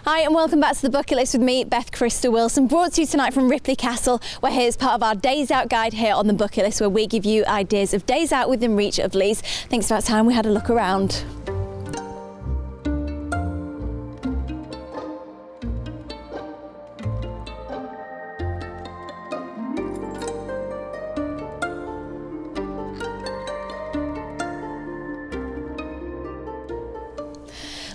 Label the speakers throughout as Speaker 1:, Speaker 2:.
Speaker 1: Hi and welcome back to the Bucket List with me, Beth Crystal Wilson, brought to you tonight from Ripley Castle. We're here as part of our Days Out guide here on the Bucket List, where we give you ideas of days out within reach of Leeds. I think it's about time we had a look around.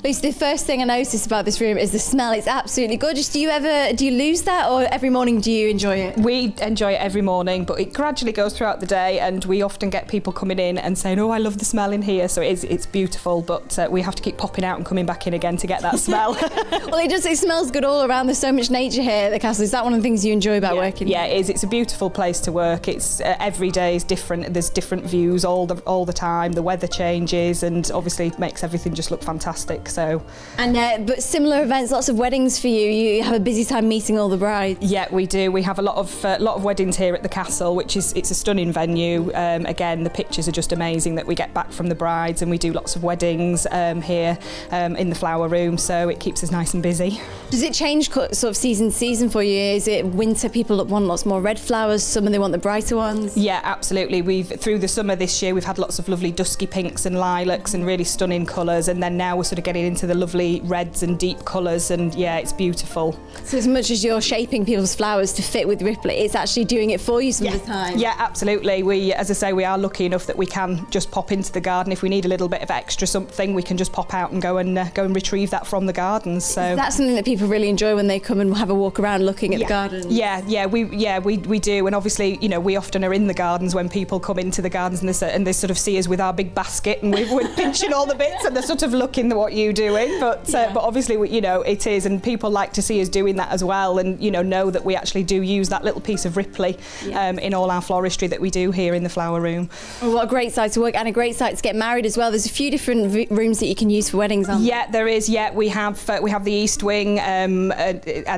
Speaker 1: Lucy, the first thing I noticed about this room is the smell. It's absolutely gorgeous. Do you lose that, or every morning do you enjoy it?
Speaker 2: We enjoy it every morning, but it gradually goes throughout the day, and we often get people coming in and saying, "Oh, I love the smell in here." So it's beautiful, but we have to keep popping out and coming back in again to get that smell.
Speaker 1: Well, it smells good all around. There's so much nature here at the castle. Is that one of the things you enjoy about working here?
Speaker 2: Yeah, it is. It's a beautiful place to work. It's every day is different. There's different views all the time. The weather changes, and obviously makes everything just look fantastic. So,
Speaker 1: but similar events, lots of weddings for you. You have a busy time meeting all the brides.
Speaker 2: Yeah, we do. We have a lot of weddings here at the castle, which is it's a stunning venue. Again, the pictures are just amazing that we get back from the brides, and we do lots of weddings here in the flower room. So it keeps us nice and busy.
Speaker 1: Does it change sort of season to season for you? Is it winter? People want lots more red flowers. Summer they want the brighter ones.
Speaker 2: Yeah, absolutely. Through the summer this year we've had lots of lovely dusky pinks and lilacs and really stunning colours, and then now we're sort of getting into the lovely reds and deep colours, and yeah, it's beautiful.
Speaker 1: So as much as you're shaping people's flowers to fit with Ripley, it's actually doing it for you some of the time.
Speaker 2: Yeah, absolutely. We, as I say, we are lucky enough that we can just pop into the garden. If we need a little bit of extra something, we can just pop out and go and retrieve that from the gardens. So
Speaker 1: that's something that people really enjoy when they come and have a walk around looking at the gardens.
Speaker 2: Yeah, we do, and obviously, you know, we often are in the gardens when people come into the gardens, and they sort of see us with our big basket, and we're pinching all the bits, and they're sort of looking at what you're doing. But obviously, you know, it is, and people like to see us doing that as well, and you know that we actually do use that little piece of Ripley in all our floristry that we do here in the flower room.
Speaker 1: Oh, what a great site to work, and a great site to get married as well. There's a few different rooms that you can use for weddings, aren't there?
Speaker 2: Yeah, there is. Yeah, we have the east wing, and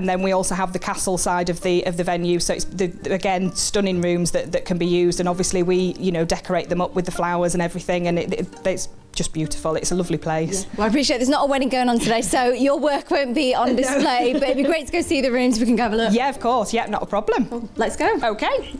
Speaker 2: then we also have the castle side of the venue. So it's again stunning rooms that can be used, and obviously we decorate them up with the flowers and everything, and it's just beautiful. It's a lovely place. Yeah.
Speaker 1: Well, I appreciate there's not a wedding going on today, so your work won't be on display, but it'd be great to go see the rooms. We can go have a look.
Speaker 2: Yeah, of course. Yeah, not a problem.
Speaker 1: Well, let's go.
Speaker 2: Okay.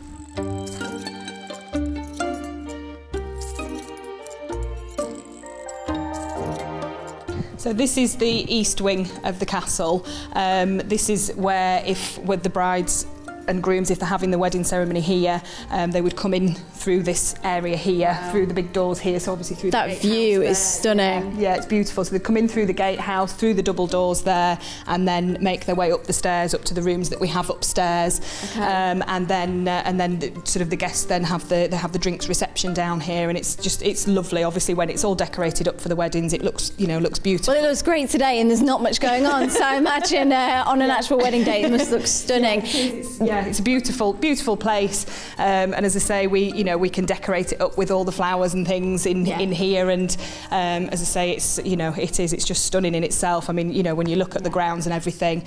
Speaker 2: So this is the east wing of the castle. This is where with the brides and grooms, if they're having the wedding ceremony here, they would come in through this area here, through the big doors here, so obviously through the gatehouse. That view
Speaker 1: is stunning.
Speaker 2: Yeah, it's beautiful. So they come in through the gatehouse, through the double doors there, and then make their way up the stairs, up to the rooms that we have upstairs. Okay. And then sort of the guests then have the drinks reception down here, and it's lovely. Obviously, when it's all decorated up for the weddings, it looks beautiful.
Speaker 1: Well, it looks great today, and there's not much going on. So I imagine on an actual wedding day, it must look stunning.
Speaker 2: Yeah, it's a beautiful place, and as I say, we can decorate it up with all the flowers and things in here, and as I say, it's just stunning in itself. I mean, when you look at the grounds and everything.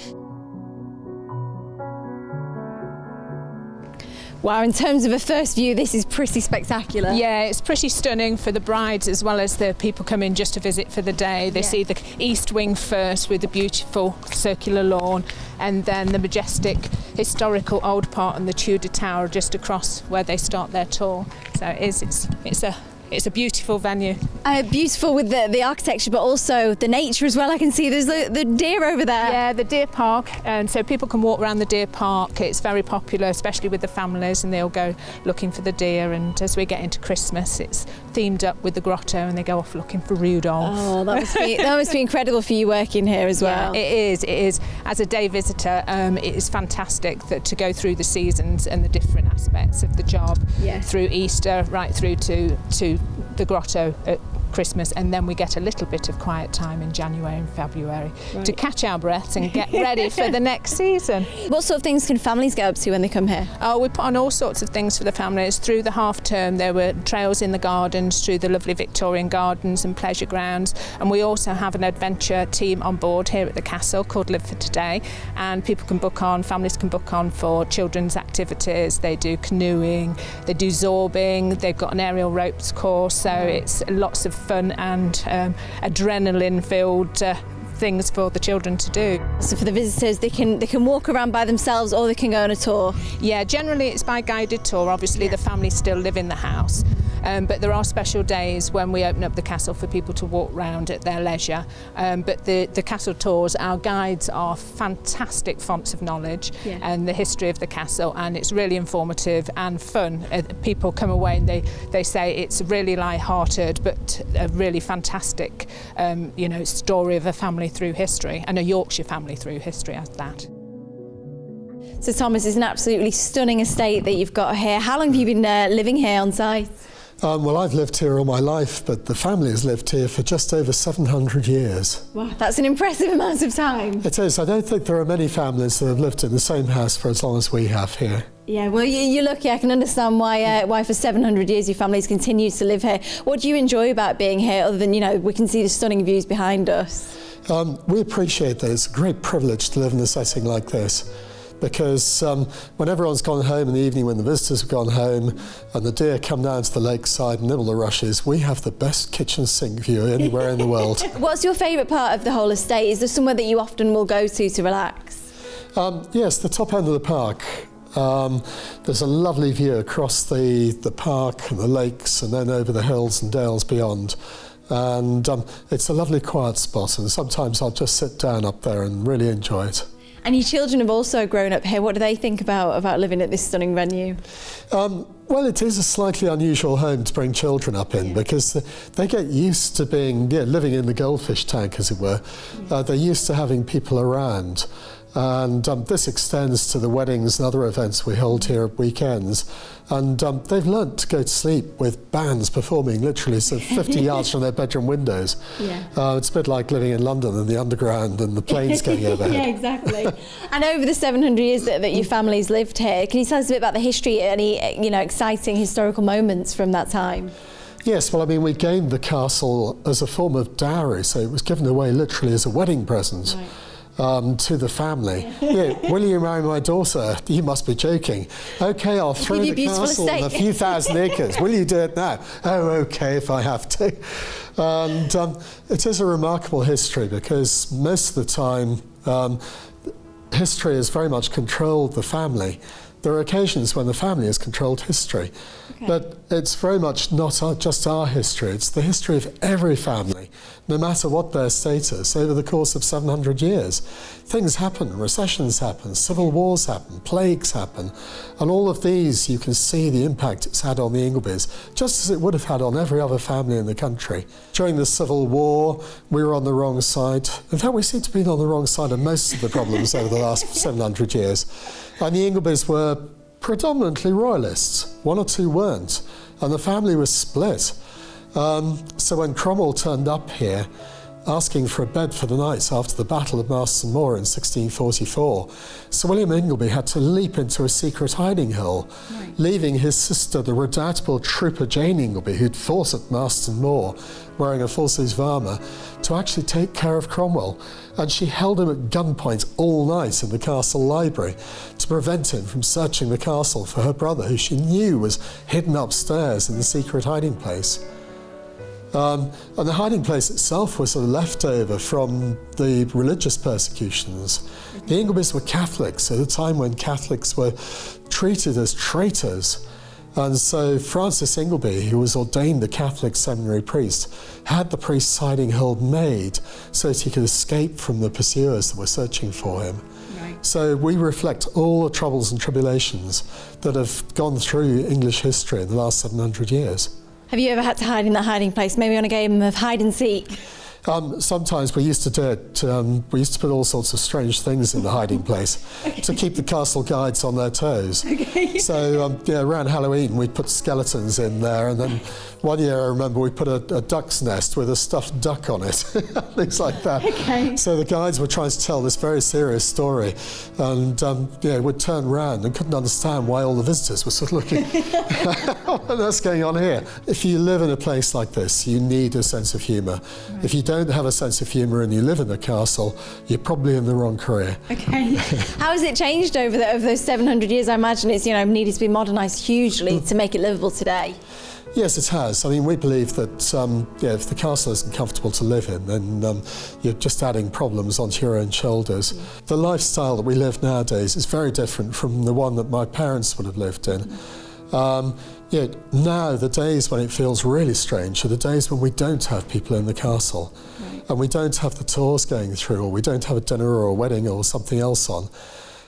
Speaker 1: Wow, in terms of a first view, this is pretty spectacular.
Speaker 3: Yeah, it's pretty stunning for the brides as well as the people coming just to visit for the day. They see the east wing first with the beautiful circular lawn, and then the majestic historical old part and the Tudor tower just across where they start their tour. So it's a beautiful venue.
Speaker 1: Beautiful with the architecture, but also the nature as well. I can see there's the deer over there.
Speaker 3: Yeah, the deer park, and so people can walk around the deer park. It's very popular, especially with the families, and they'll go looking for the deer. And as we get into Christmas, it's themed up with the grotto, and they go off looking for Rudolph.
Speaker 1: Oh, that must be incredible for you working here as well.
Speaker 3: Yeah, it is. As a day visitor, it is fantastic to go through the seasons and the different aspects of the job, through Easter right through to the grotto at Christmas, and then we get a little bit of quiet time in January and February to catch our breaths and get ready for the next season.
Speaker 1: What sort of things can families get up to when they come here?
Speaker 3: Oh, we put on all sorts of things for the families. Through the half term there were trails in the gardens, through the lovely Victorian gardens and pleasure grounds, and we also have an adventure team on board here at the castle called Live for Today, and families can book on for children's activities. They do canoeing, they do zorbing, they've got an aerial ropes course, so it's lots of fun and adrenaline filled things for the children to do.
Speaker 1: So for the visitors, they can walk around by themselves or they can go on a tour?
Speaker 3: Yeah, generally it's by guided tour. Obviously the family still live in the house, but there are special days when we open up the castle for people to walk round at their leisure. But the castle tours, our guides are fantastic fonts of knowledge and the history of the castle, and it's really informative and fun. People come away and they say it's really light-hearted but a really fantastic you know, story of a family through history, and a Yorkshire family through history as that.
Speaker 1: So Thomas, it's an absolutely stunning estate that you've got here. How long have you been living here on site?
Speaker 4: Well, I've lived here all my life, but the family has lived here for just over 700 years.
Speaker 1: Wow, that's an impressive amount of time.
Speaker 4: It is. I don't think there are many families that have lived in the same house for as long as we have here.
Speaker 1: Yeah, well, you're lucky. I can understand why for 700 years your family's continued to live here. What do you enjoy about being here, other than, you know, we can see the stunning views behind us?
Speaker 4: We appreciate that. It's a great privilege to live in a setting like this, because when everyone's gone home in the evening, when the visitors have gone home and the deer come down to the lakeside and nibble the rushes, we have the best kitchen sink view anywhere in the world.
Speaker 1: What's your favourite part of the whole estate? Is there somewhere that you often will go to relax?
Speaker 4: Yes, the top end of the park. There's a lovely view across the park and the lakes and then over the hills and dales beyond. And it's a lovely quiet spot, and sometimes I'll just sit down up there and really enjoy it.
Speaker 1: And your children have also grown up here. What do they think about living at this stunning venue?
Speaker 4: Well, it is a slightly unusual home to bring children up in, because they get used to being, living in the goldfish tank, as it were. They're used to having people around. And this extends to the weddings and other events we hold here at weekends. And they've learnt to go to sleep with bands performing literally 50 yards from their bedroom windows. It's a bit like living in London and the underground and the planes going overhead.
Speaker 1: Yeah, exactly. And over the 700 years that your family's lived here, can you tell us a bit about the history, any exciting historical moments from that time?
Speaker 4: Yes, well, I mean, we gained the castle as a form of dowry, so it was given away literally as a wedding present. Right. To the family. Will you marry my daughter? You must be joking. Okay, I'll throw the castle on a few thousand acres. Will you do it now? Oh, okay, if I have to. And it is a remarkable history, because most of the time history has very much controlled the family. There are occasions when the family has controlled history, but it's very much not just our history, it's the history of every family, no matter what their status, over the course of 700 years. Things happen, recessions happen, civil wars happen, plagues happen, and all of these, you can see the impact it's had on the Ingleby's, just as it would have had on every other family in the country. During the Civil War, we were on the wrong side. In fact, we seem to have been on the wrong side of most of the problems over the last 700 years. And the Ingleby's were predominantly royalists. One or two weren't, and the family was split. So when Cromwell turned up here, asking for a bed for the night after the Battle of Marston Moor in 1644, Sir William Ingleby had to leap into a secret hiding hole, leaving his sister, the redoubtable trooper Jane Ingleby, who'd fought at Marston Moor, wearing a full suit of armour, to actually take care of Cromwell. And she held him at gunpoint all night in the castle library to prevent him from searching the castle for her brother, who she knew was hidden upstairs in the secret hiding place. And the hiding place itself was a leftover from the religious persecutions. The Inglebys were Catholics at a time when Catholics were treated as traitors. And so Francis Ingleby, who was ordained a Catholic seminary priest, had the priest's hiding hole made so that he could escape from the pursuers that were searching for him. So we reflect all the troubles and tribulations that have gone through English history in the last 700 years.
Speaker 1: Have you ever had to hide in that hiding place, maybe on a game of hide and seek?
Speaker 4: Sometimes we used to do it. We used to put all sorts of strange things in the hiding place to keep the castle guides on their toes. So around Halloween we'd put skeletons in there, and then one year I remember we put a duck's nest with a stuffed duck on it, things like that. So the guides were trying to tell this very serious story, and would turn around and couldn't understand why all the visitors were sort of looking, what's going on here? If you live in a place like this, you need a sense of humour. If you don't have a sense of humour and you live in the castle, you're probably in the wrong career.
Speaker 1: How has it changed over those 700 years? I imagine it's needed to be modernised hugely to make it livable today.
Speaker 4: Yes, it has. I mean, we believe that yeah, if the castle isn't comfortable to live in, then you're just adding problems onto your own shoulders. The lifestyle that we live nowadays is very different from the one that my parents would have lived in. Yeah, now, the days when it feels really strange are the days when we don't have people in the castle, and we don't have the tours going through, or we don't have a dinner or a wedding or something else on.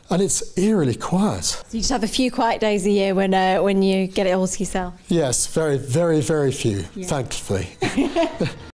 Speaker 4: And it's eerily quiet.
Speaker 1: So you just have a few quiet days a year when you get it all to yourself?
Speaker 4: Yes, very, very, very few, thankfully.